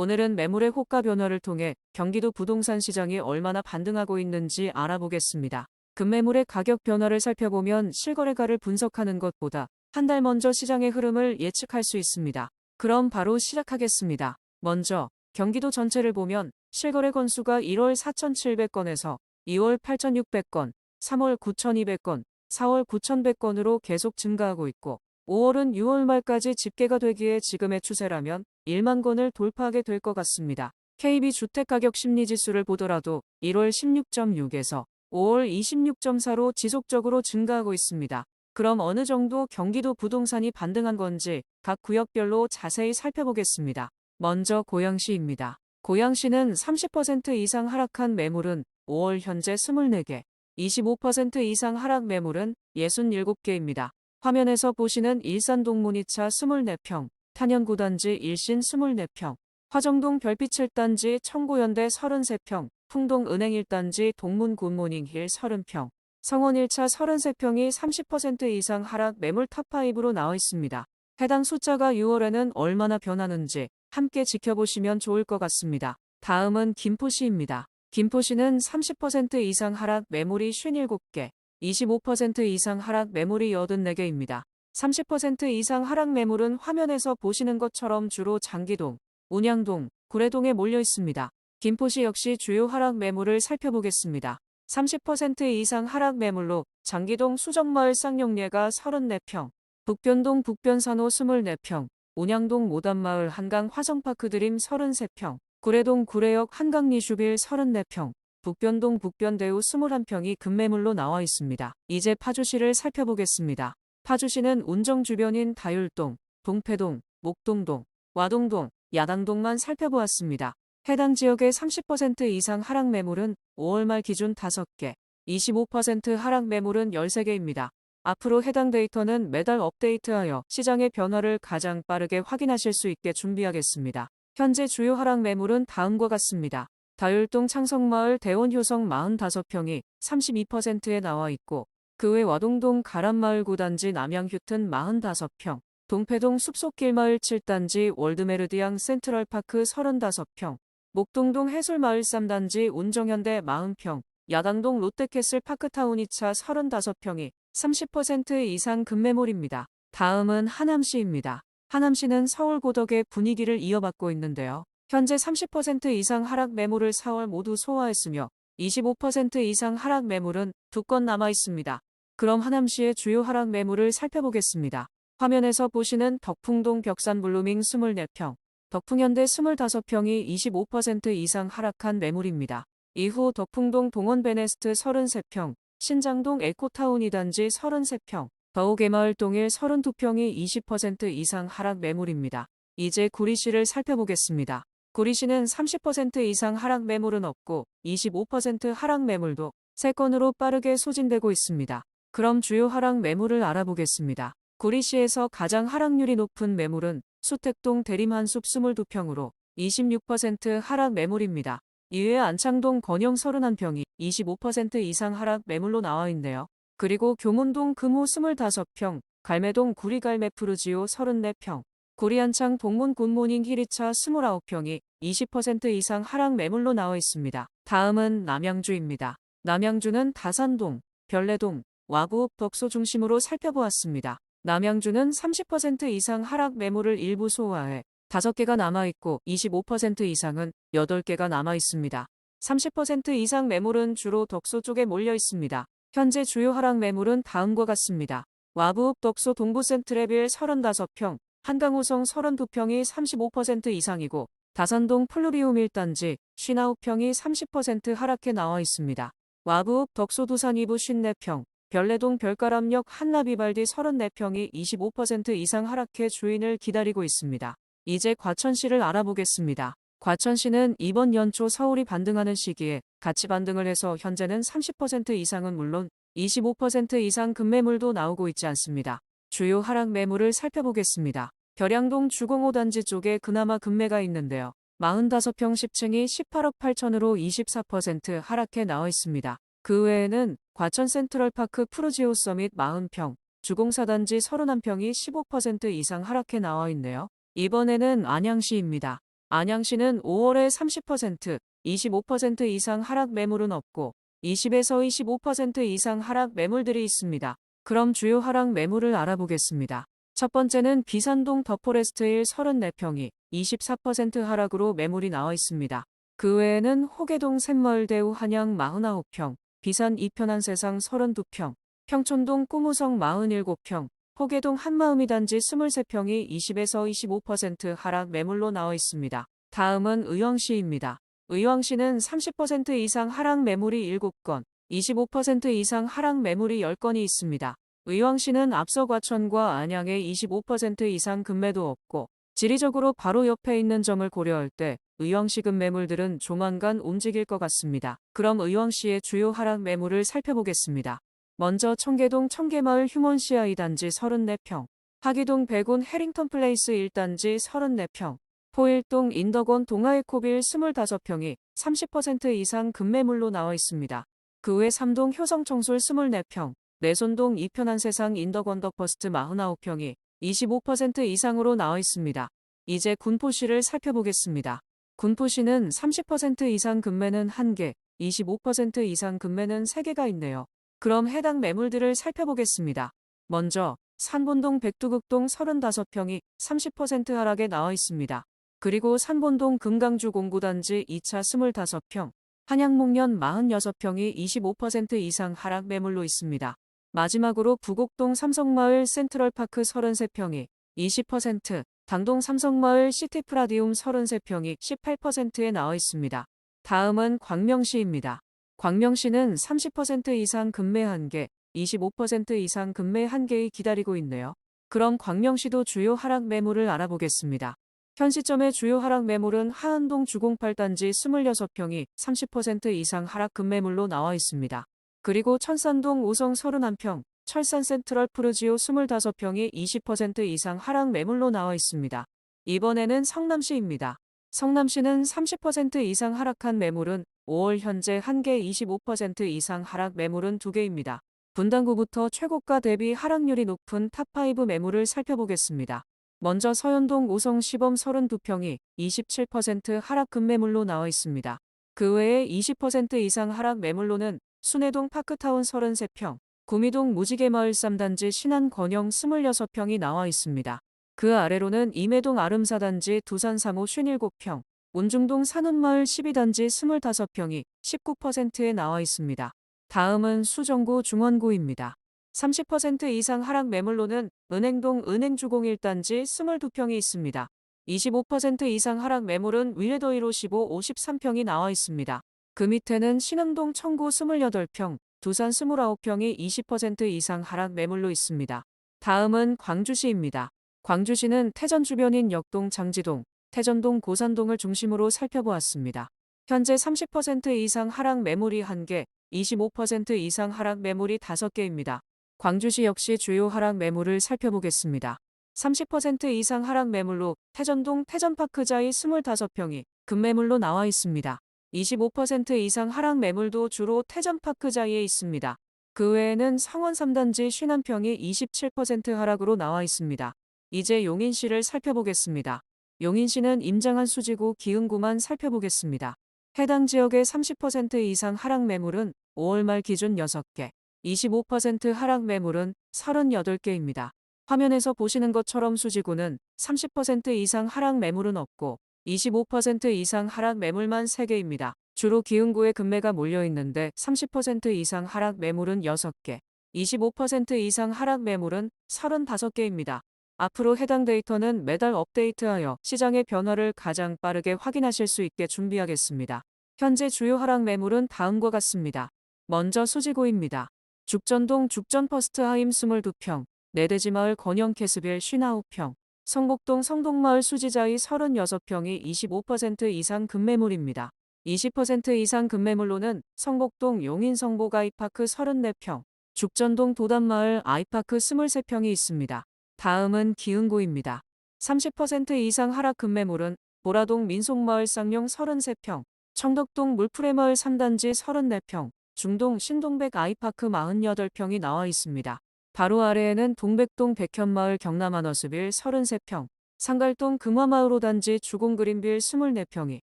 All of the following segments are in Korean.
오늘은 매물의 호가 변화를 통해 경기도 부동산 시장이 얼마나 반등하고 있는지 알아보겠습니다. 급매물의 가격 변화를 살펴보면 실거래가를 분석하는 것보다 한 달 먼저 시장의 흐름을 예측할 수 있습니다. 그럼 바로 시작하겠습니다. 먼저 경기도 전체를 보면 실거래 건수가 1월 4,700건에서 2월 8,600건, 3월 9,200건, 4월 9,100건으로 계속 증가하고 있고 5월은 6월 말까지 집계가 되기에 지금의 추세라면 1만 건을 돌파하게 될 것 같습니다. KB 주택가격 심리지수를 보더라도 1월 16.6에서 5월 26.4로 지속적으로 증가하고 있습니다. 그럼 어느 정도 경기도 부동산이 반등한 건지 각 구역별로 자세히 살펴보겠습니다. 먼저 고양시입니다. 고양시는 30% 이상 하락한 매물은 5월 현재 24개, 25% 이상 하락 매물은 67개입니다. 화면에서 보시는 일산동문 2차 24평, 탄현구단지 1신 24평, 화정동 별빛 7단지 청고현대 33평, 풍동 은행 1단지 동문 굿모닝힐 30평, 성원 1차 33평이 30% 이상 하락 매물 탑5로 나와 있습니다. 해당 숫자가 6월에는 얼마나 변하는지 함께 지켜보시면 좋을 것 같습니다. 다음은 김포시입니다. 김포시는 30% 이상 하락 매물이 57개, 25% 이상 하락 매물이 84개입니다. 30% 이상 하락 매물은 화면에서 보시는 것처럼 주로 장기동, 운양동, 구례동에 몰려 있습니다. 김포시 역시 주요 하락 매물을 살펴보겠습니다. 30% 이상 하락 매물로 장기동 수정마을 쌍용례가 34평, 북변동 북변산호 24평, 운양동 모단마을 한강 화성파크 드림 33평, 구례동 구례역 한강 리슈빌 34평, 북변동 북변대우 21평이 급매물로 나와 있습니다. 이제 파주시를 살펴보겠습니다. 파주시는 운정 주변인 다율동, 동패동, 목동동, 와동동, 야당동만 살펴보았습니다. 해당 지역의 30% 이상 하락 매물은 5월 말 기준 5개, 25% 하락 매물은 13개입니다. 앞으로 해당 데이터는 매달 업데이트하여 시장의 변화를 가장 빠르게 확인하실 수 있게 준비하겠습니다. 현재 주요 하락 매물은 다음과 같습니다. 다율동 창성마을 대원효성 45평이 32%에 나와 있고 그 외 와동동 가람마을 9단지 남양휴튼 45평, 동패동 숲속길마을 7단지 월드메르디앙 센트럴파크 35평, 목동동 해솔마을 3단지 운정현대 40평, 야당동 롯데캐슬 파크타운 2차 35평이 30% 이상 급매물입니다. 다음은 하남시입니다. 하남시는 서울 고덕의 분위기를 이어받고 있는데요. 현재 30% 이상 하락 매물을 4월 모두 소화했으며 25% 이상 하락 매물은 2건 남아 있습니다. 그럼 하남시의 주요 하락 매물을 살펴보겠습니다. 화면에서 보시는 덕풍동 벽산블루밍 24평, 덕풍현대 25평이 25% 이상 하락한 매물입니다. 이후 덕풍동 동원베네스트 33평, 신장동 에코타운 2단지 33평, 더우개마을 동일 32평이 20% 이상 하락 매물입니다. 이제 구리시를 살펴보겠습니다. 구리시는 30% 이상 하락 매물은 없고 25% 하락 매물도 3건으로 빠르게 소진되고 있습니다. 그럼 주요 하락 매물을 알아보겠습니다. 구리시에서 가장 하락률이 높은 매물은 수택동 대림한숲 22평으로 26% 하락 매물입니다. 이외에 안창동 건영 31평이 25% 이상 하락 매물로 나와 있네요. 그리고 교문동 금호 25평, 갈매동 구리갈매 푸르지오 34평, 구리안창 동문 굿모닝 힐2차 29평이 20% 이상 하락 매물로 나와 있습니다. 다음은 남양주입니다. 남양주는 다산동, 별내동, 와구읍 덕소 중심으로 살펴보았습니다. 남양주는 30% 이상 하락 매물을 일부 소화해 5개가 남아있고 25% 이상은 8개가 남아있습니다. 30% 이상 매물은 주로 덕소 쪽에 몰려 있습니다. 현재 주요 하락 매물은 다음과 같습니다. 와구읍 덕소 동부센트레빌 35평, 한강호성 32평이 35% 이상이고 다산동 플루리움 1단지 59평이 30% 하락해 나와 있습니다. 와구읍 덕소 두산 2부 54평, 별내동 별가람역 한라비발디 34평이 25% 이상 하락해 주인을 기다리고 있습니다. 이제 과천시를 알아보겠습니다. 과천시는 이번 연초 서울이 반등하는 시기에 같이 반등을 해서 현재는 30% 이상은 물론 25% 이상 급매물도 나오고 있지 않습니다. 주요 하락 매물을 살펴보겠습니다. 결양동 주공 5단지 쪽에 그나마 급매가 있는데요. 45평 10층이 18억 8천으로 24% 하락해 나와 있습니다. 그 외에는 과천 센트럴파크 푸르지오 서밋 40평, 주공 4단지 31평이 15% 이상 하락해 나와 있네요. 이번에는 안양시입니다. 안양시는 5월에 30%, 25% 이상 하락 매물은 없고 20에서 25% 이상 하락 매물들이 있습니다. 그럼 주요 하락 매물을 알아보겠습니다. 첫 번째는 비산동 더포레스트 1 34평이 24% 하락으로 매물이 나와 있습니다. 그 외에는 호계동 샘마을대우 한양 49평, 비산 이편한 세상 32평, 평촌동 꾸무성 47평, 호계동 한마음이 단지 23평이 20에서 25% 하락 매물로 나와 있습니다. 다음은 의왕시입니다. 의왕시는 30% 이상 하락 매물이 7건, 25% 이상 하락 매물이 10건이 있습니다. 의왕시는 앞서 과천과 안양에 25% 이상 급매도 없고 지리적으로 바로 옆에 있는 점을 고려할 때 의왕시 급매물들은 조만간 움직일 것 같습니다. 그럼 의왕시의 주요 하락 매물을 살펴보겠습니다. 먼저 청계동 청계마을 휴먼시아 2단지 34평, 하기동 백운 해링턴 플레이스 1단지 34평, 포일동 인덕원 동아에코빌 25평이 30% 이상 급매물로 나와 있습니다. 그 외 3동 효성청술 24평, 내손동 이편한세상 인덕원 덕퍼스트 49평이 25% 이상으로 나와 있습니다. 이제 군포시를 살펴보겠습니다. 군포시는 30% 이상 급매는 1개, 25% 이상 급매는 3개가 있네요. 그럼 해당 매물들을 살펴보겠습니다. 먼저 산본동 백두극동 35평이 30% 하락에 나와 있습니다. 그리고 산본동 금강주 공구단지 2차 25평, 한양목련 46평이 25% 이상 하락 매물로 있습니다. 마지막으로 부곡동 삼성마을 센트럴파크 33평이 20%, 당동 삼성마을 시티프라디움 33평이 18%에 나와 있습니다. 다음은 광명시입니다. 광명시는 30% 이상 급매 1개, 25% 이상 급매 1개의 기다리고 있네요. 그럼 광명시도 주요 하락 매물을 알아보겠습니다. 현 시점의 주요 하락 매물은 하안동 주공8단지 26평이 30% 이상 하락 급매물로 나와 있습니다. 그리고 천산동 오성 31평, 철산 센트럴 푸르지오 25평이 20% 이상 하락 매물로 나와 있습니다. 이번에는 성남시입니다. 성남시는 30% 이상 하락한 매물은 5월 현재 1개 25% 이상 하락 매물은 2개입니다. 분당구부터 최고가 대비 하락률이 높은 탑5 매물을 살펴보겠습니다. 먼저 서현동 오성 시범 32평이 27% 하락 급매물로 나와 있습니다. 그 외에 20% 이상 하락 매물로는 순회동 파크타운 33평, 구미동 무지개마을 3단지 신안 건영 26평이 나와 있습니다. 그 아래로는 임해동 아름사단지 두산 3호 57평, 운중동 산운마을 12단지 25평이 19%에 나와 있습니다. 다음은 수정구 중원구입니다. 30% 이상 하락 매물로는 은행동 은행주공 1단지 22평이 있습니다. 25% 이상 하락 매물은 위례더이로 15, 53평이 나와 있습니다. 그 밑에는 신흥동 청구 28평, 두산 29평이 20% 이상 하락 매물로 있습니다. 다음은 광주시입니다. 광주시는 태전 주변인 역동 장지동, 태전동 고산동을 중심으로 살펴보았습니다. 현재 30% 이상 하락 매물이 1개, 25% 이상 하락 매물이 5개입니다. 광주시 역시 주요 하락 매물을 살펴보겠습니다. 30% 이상 하락 매물로 태전동 태전파크자이 25평이 급매물로 나와 있습니다. 25% 이상 하락 매물도 주로 태전파크자이에 있습니다. 그 외에는 성원 3단지 51평이 27% 하락으로 나와 있습니다. 이제 용인시를 살펴보겠습니다. 용인시는 임장한 수지구 기흥구만 살펴보겠습니다. 해당 지역의 30% 이상 하락 매물은 5월 말 기준 6개, 25% 하락 매물은 38개입니다. 화면에서 보시는 것처럼 수지구는 30% 이상 하락 매물은 없고 25% 이상 하락 매물만 3개입니다. 주로 기흥구에 급매가 몰려있는데 30% 이상 하락 매물은 6개, 25% 이상 하락 매물은 35개입니다. 앞으로 해당 데이터는 매달 업데이트하여 시장의 변화를 가장 빠르게 확인하실 수 있게 준비하겠습니다. 현재 주요 하락 매물은 다음과 같습니다. 먼저 수지구입니다. 죽전동 죽전퍼스트하임 22평, 내대지마을 건영 캐스빌 59평, 성북동 성동마을 수지자이 36평이 25% 이상 급매물입니다. 20% 이상 급매물로는 성북동 용인성복 아이파크 34평, 죽전동 도단마을 아이파크 23평이 있습니다. 다음은 기흥구입니다. 30% 이상 하락 급매물은 보라동 민속마을 쌍용 33평, 청덕동 물프레마을 3단지 34평, 중동 신동백 아이파크 48평이 나와 있습니다. 바로 아래에는 동백동 백현마을 경남한어스빌 33평, 상갈동 금화마을 단지 주공그린빌 24평이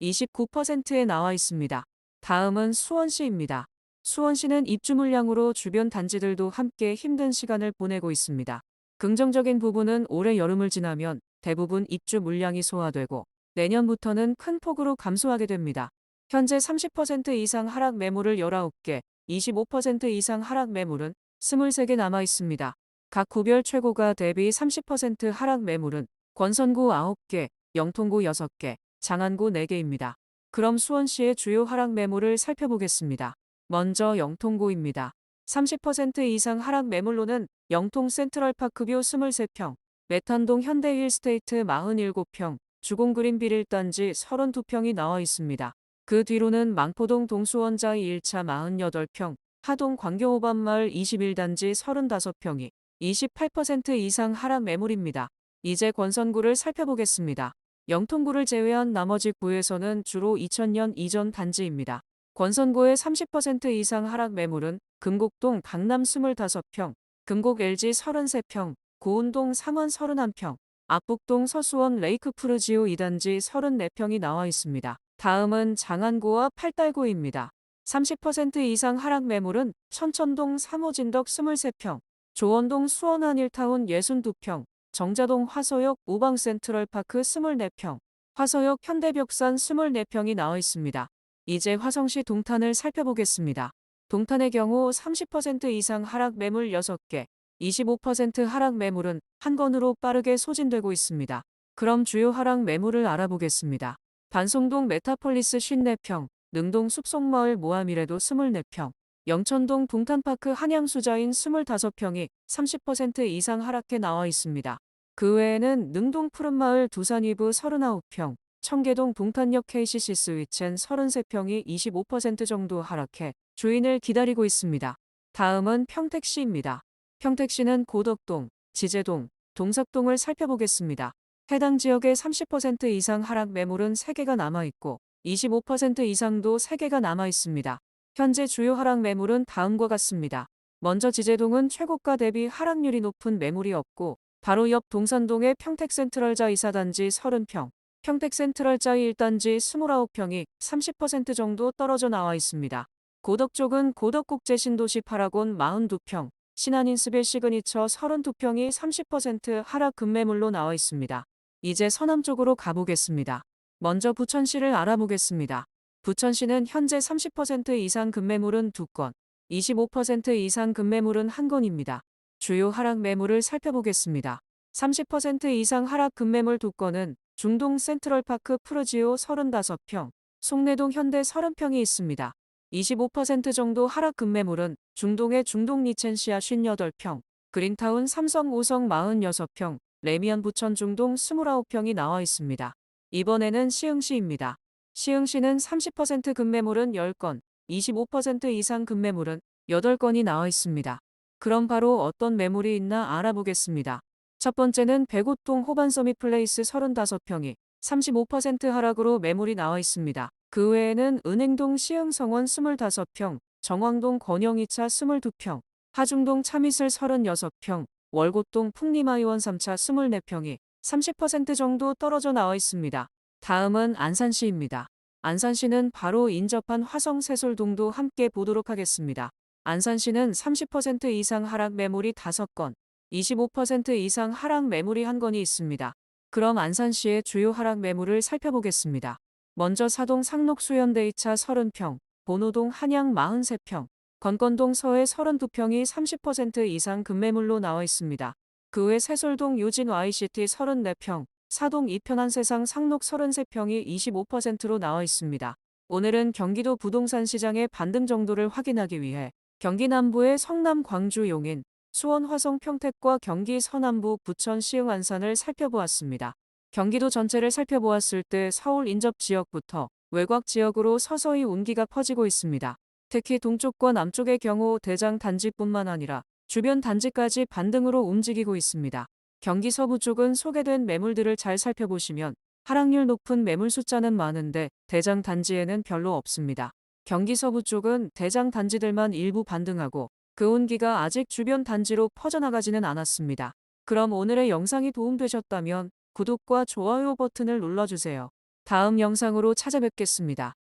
29%에 나와 있습니다. 다음은 수원시입니다. 수원시는 입주 물량으로 주변 단지들도 함께 힘든 시간을 보내고 있습니다. 긍정적인 부분은 올해 여름을 지나면 대부분 입주 물량이 소화되고 내년부터는 큰 폭으로 감소하게 됩니다. 현재 30% 이상 하락 매물을 19개, 25% 이상 하락 매물은 23개 남아 있습니다. 각 구별 최고가 대비 30% 하락 매물은 권선구 9개, 영통구 6개, 장안구 4개입니다. 그럼 수원시의 주요 하락 매물을 살펴보겠습니다. 먼저 영통구입니다. 30% 이상 하락 매물로는 영통 센트럴파크뷰 23평, 메탄동 현대힐스테이트 47평, 주공그린빌 1단지 32평이 나와 있습니다. 그 뒤로는 망포동 동수원자이 1차 48평, 하동 광교오반마을 21단지 35평이 28% 이상 하락 매물입니다. 이제 권선구를 살펴보겠습니다. 영통구를 제외한 나머지 구에서는 주로 2000년 이전 단지입니다. 권선구의 30% 이상 하락 매물은 금곡동 강남 25평, 금곡 LG 33평, 고운동 상원 31평, 압북동 서수원 레이크푸르지오 2단지 34평이 나와 있습니다. 다음은 장안구와 팔달구입니다. 30% 이상 하락 매물은 천천동 3호진덕 23평, 조원동 수원한 1타운 62평, 정자동 화서역 우방센트럴파크 24평, 화서역 현대벽산 24평이 나와 있습니다. 이제 화성시 동탄을 살펴보겠습니다. 동탄의 경우 30% 이상 하락 매물 6개, 25% 하락 매물은 한 건으로 빠르게 소진되고 있습니다. 그럼 주요 하락 매물을 알아보겠습니다. 반송동 메타폴리스 54평, 능동 숲속마을 모아미래도 24평, 영천동 동탄파크 한양수자인 25평이 30% 이상 하락해 나와 있습니다. 그 외에는 능동 푸른마을 두산위브 39평, 청계동 동탄역 KCC 스위첸 33평이 25% 정도 하락해 주인을 기다리고 있습니다. 다음은 평택시입니다. 평택시는 고덕동, 지제동, 동석동을 살펴보겠습니다. 해당 지역의 30% 이상 하락 매물은 3개가 남아있고 25% 이상도 3개가 남아있습니다. 현재 주요 하락 매물은 다음과 같습니다. 먼저 지제동은 최고가 대비 하락률이 높은 매물이 없고 바로 옆 동산동의 평택센트럴자 이사단지 30평, 평택센트럴자 1단지 29평이 30% 정도 떨어져 나와 있습니다. 고덕 쪽은 고덕국제신도시 파라곤 42평, 신한인스빌 시그니처 32평이 30% 하락 급매물로 나와 있습니다. 이제 서남 쪽으로 가보겠습니다. 먼저 부천시를 알아보겠습니다. 부천시는 현재 30% 이상 급매물은 2건, 25% 이상 급매물은 1건입니다. 주요 하락 매물을 살펴보겠습니다. 30% 이상 하락 급매물 2건은 중동 센트럴파크 푸르지오 35평, 송내동 현대 30평이 있습니다. 25% 정도 하락 급매물은 중동의 중동 리첸시아 58평, 그린타운 삼성 5성 46평, 레미안 부천 중동 29평이 나와 있습니다. 이번에는 시흥시입니다. 시흥시는 30% 급매물은 10건, 25% 이상 급매물은 8건이 나와 있습니다. 그럼 바로 어떤 매물이 있나 알아보겠습니다. 첫 번째는 백오동 호반서밋 플레이스 35평이 35% 하락으로 매물이 나와 있습니다. 그 외에는 은행동 시흥성원 25평, 정왕동 권영 2차 22평, 하중동 참이슬 36평, 월곶동 풍림아이원 3차 24평이 30% 정도 떨어져 나와 있습니다. 다음은 안산시입니다. 안산시는 바로 인접한 화성세솔동도 함께 보도록 하겠습니다. 안산시는 30% 이상 하락 매물이 5건, 25% 이상 하락 매물이 1건이 있습니다. 그럼 안산시의 주요 하락 매물을 살펴보겠습니다. 먼저 사동 상록수연대 2차 30평, 본호동 한양 43평, 건건동 서해 32평이 30% 이상 급매물로 나와 있습니다. 그 외 세솔동 유진 YCT 34평, 사동 이편한세상 상록 33평이 25%로 나와 있습니다. 오늘은 경기도 부동산 시장의 반등 정도를 확인하기 위해 경기 남부의 성남, 광주, 용인, 수원, 화성, 평택과 경기 서남부, 부천, 시흥, 안산을 살펴보았습니다. 경기도 전체를 살펴보았을 때 서울 인접 지역부터 외곽 지역으로 서서히 운기가 퍼지고 있습니다. 특히 동쪽과 남쪽의 경우 대장 단지뿐만 아니라 주변 단지까지 반등으로 움직이고 있습니다. 경기 서부 쪽은 소개된 매물들을 잘 살펴보시면 하락률 높은 매물 숫자는 많은데 대장 단지에는 별로 없습니다. 경기 서부 쪽은 대장 단지들만 일부 반등하고 그 운기가 아직 주변 단지로 퍼져나가지는 않았습니다. 그럼 오늘의 영상이 도움되셨다면 구독과 좋아요 버튼을 눌러주세요. 다음 영상으로 찾아뵙겠습니다.